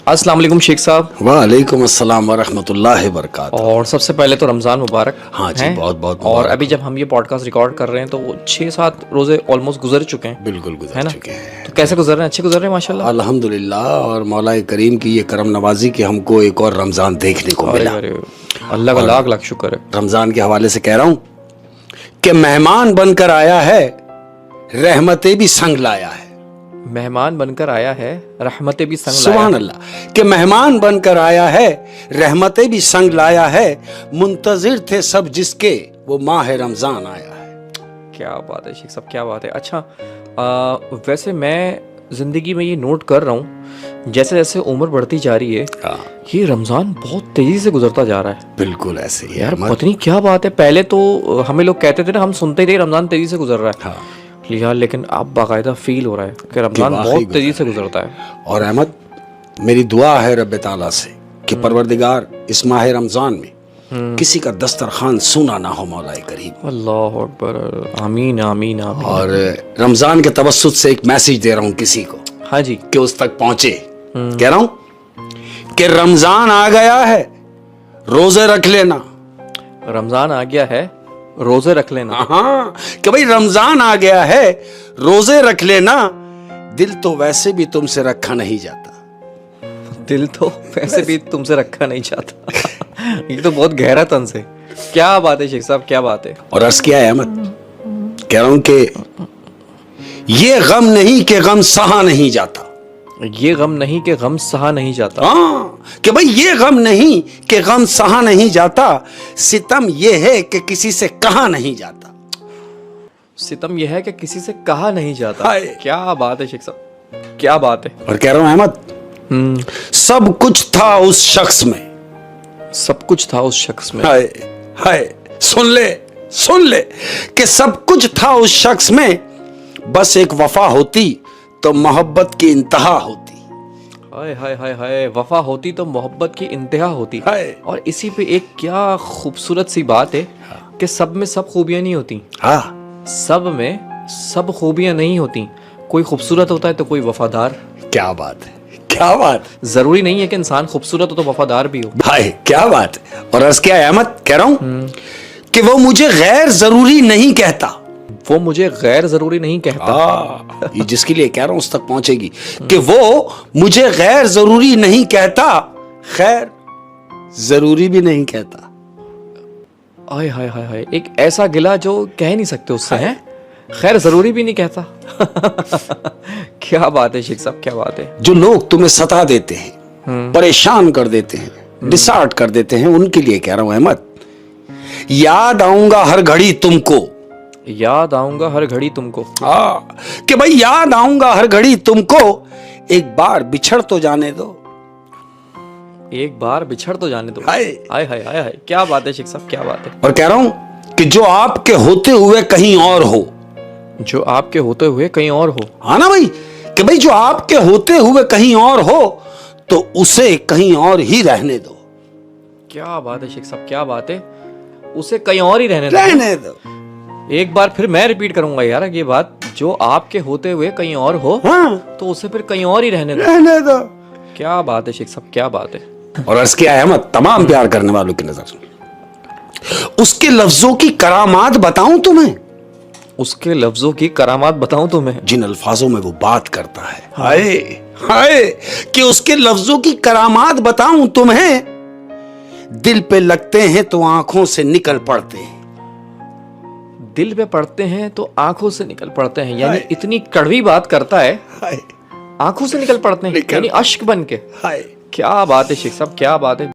अस्सलाम वालेकुम शेख साहब। वालेकुम अस्सलाम वरहमतुल्लाहि वबरकातुहू। और सबसे पहले तो रमज़ान मुबारक। हाँ जी, हैं? बहुत बहुत और मुबारक अभी जब हम ये पॉडकास्ट रिकॉर्ड कर रहे हैं तो 6-7 रोज़े ऑलमोस्ट गुजर चुके हैं, बिल्कुल है गुजर ना? चुके हैं तो कैसे गुजर रहे हैं? अच्छे गुजर रहे हैं माशाल्लाह। अल्हम्दुलिल्लाह। और मौला करीम की ये करम नवाजी कि हमको एक और रमज़ान देखने को अरे मिला। अरे, अल्लाह का लाख लाख शुक्र है। रमज़ान के हवाले से कह रहा हूँ कि मेहमान बनकर आया है, रहमतें भी संग लाया है। मेहमान बनकर आया है, रहमतें भी संग लाया सुभान है। अल्लाह कि मेहमान बनकर आया है, रहमतें भी संग लाया है। मुंतजिर थे सब जिसके वो माह रमज़ान आया है। क्या बात है शेख साहब, क्या बात है। अच्छा, वैसे मैं ज़िंदगी में ये नोट कर रहा हूँ, जैसे जैसे उम्र बढ़ती जा रही है, हाँ, ये रमज़ान बहुत तेज़ी से गुजरता जा रहा है। बिल्कुल ऐसे ही है यार अहमद। पता नहीं क्या बात है। पहले तो हमें लोग कहते थे ना, हम सुनते थे रमज़ान तेज़ी से गुजर रहा है। हाँ, यार लेकिन अब बाकायदा फील हो रहा है कि रमज़ान वाकई बहुत तेज़ी से गुजरता है। और अहमद, मेरी दुआ है रब ताला से कि परवरदिगार इस माह रमज़ान में किसी का दस्तरखान सूना ना हो मौला करीम। अल्लाह अकबर, आमीन आमीन आमीन। और रमज़ान के तवस्सुत से एक मैसेज दे रहा हूँ किसी को हाँ जी, कि उस तक पहुंचे। कह रहा हूँ कि रमज़ान आ गया है, रोजे रख लेना। रमज़ान आ गया है, रोज़े रख लेना। हाँ, कि भाई रमज़ान आ गया है, रोजे रख लेना। दिल तो वैसे भी तुमसे रखा नहीं जाता। दिल तो वैसे भी तुमसे रखा नहीं जाता। ये तो बहुत गहरा तंज है। क्या बात है शेख साहब, क्या बात है। और अर्ज किया है अहमद, कह रहा हूं कि ये गम नहीं कि गम सहा नहीं जाता। ये गम नहीं कि गम सहा नहीं जाता। हाँ, कि भाई ये गम नहीं कि गम सहा नहीं जाता। सितम ये है कि किसी से कहा नहीं जाता। सितम यह है कि किसी से कहा नहीं जाता। हाय। क्या बात है शेख साहब, क्या बात है। और कह रहा हूं अहमद, सब कुछ था उस शख्स में। सब कुछ था उस शख्स में। हाय हाय, सुन ले कि सब कुछ था उस शख्स में। बस एक वफा होती तो मोहब्बत की इंतहा होती। हाय हाय हाय हाय, वफा होती तो मोहब्बत की इंतहा होती। हाय। और इसी पे एक क्या खूबसूरत सी बात है कि सब में सब खूबियां नहीं होती। हाँ, सब में सब खूबियां नहीं होती। कोई खूबसूरत होता है तो कोई वफादार। क्या बात है, क्या बात। जरूरी नहीं है कि इंसान खूबसूरत हो तो वफादार भी हो। भाई क्या बात है। और अर्ज क्या है अहमद, कह रहा हूं कि वो मुझे गैर जरूरी नहीं कहता। वो मुझे गैर जरूरी नहीं कहता। ये जिसके लिए कह रहा हूं उस तक पहुंचेगी कि वो मुझे गैर जरूरी नहीं कहता, खैर जरूरी भी नहीं कहता। हाय हाय हाय हाय, एक ऐसा गिला जो कह नहीं सकते उससे है, खैर जरूरी भी नहीं कहता। क्या बात है शेख साहब, क्या बात है। जो लोग तुम्हें सता देते हैं, परेशान कर देते हैं, डिसार्ट कर देते हैं, उनके लिए कह रहा हूं अहमद, याद आऊंगा हर घड़ी तुमको। याद आऊंगा हर घड़ी तुमको। कि भाई याद आऊंगा हर घड़ी तुमको। एक बार बिछड़ तो जाने दो। एक बार बिछड़ तो जाने दो। हाय हाय हाय हाय हाय, क्या बात है शेख साहब, क्या बात है। और कह रहा हूं कि जो आपके होते हुए कहीं और हो। जो आपके होते हुए कहीं और हो। हाँ ना भाई, कि भाई जो आपके होते हुए कहीं और हो तो उसे कहीं और ही रहने दो। क्या बात है शेख साहब, क्या बात है। उसे कहीं और ही रहने दो। एक बार फिर मैं रिपीट करूंगा यार ये बात, जो आपके होते हुए कहीं और हो, हाँ, तो उसे फिर कहीं और ही रहने दो। क्या बात है शेख साहब, क्या बात है। और अर्ज किया है अहमद, तमाम प्यार करने वालों की नजर, उसके लफ्जों की करामात बताऊं तुम्हें। उसके लफ्जों की करामात बताऊं तुम्हें, जिन अल्फाजों में वो बात करता है। हाय हाय, कि उसके लफ्जों की करामात बताऊं तुम्हें। दिल पे लगते हैं तो आंखों से निकल पड़ते हैं। दिल पे पड़ते हैं तो आंखों से निकल पड़ते हैं। यानी इतनी कड़वी बात करता है, हाय, आंखों से निकल पड़ते हैं, यानी अश्क बन के। हाय। क्या बात है शेख साहब, क्या बात है।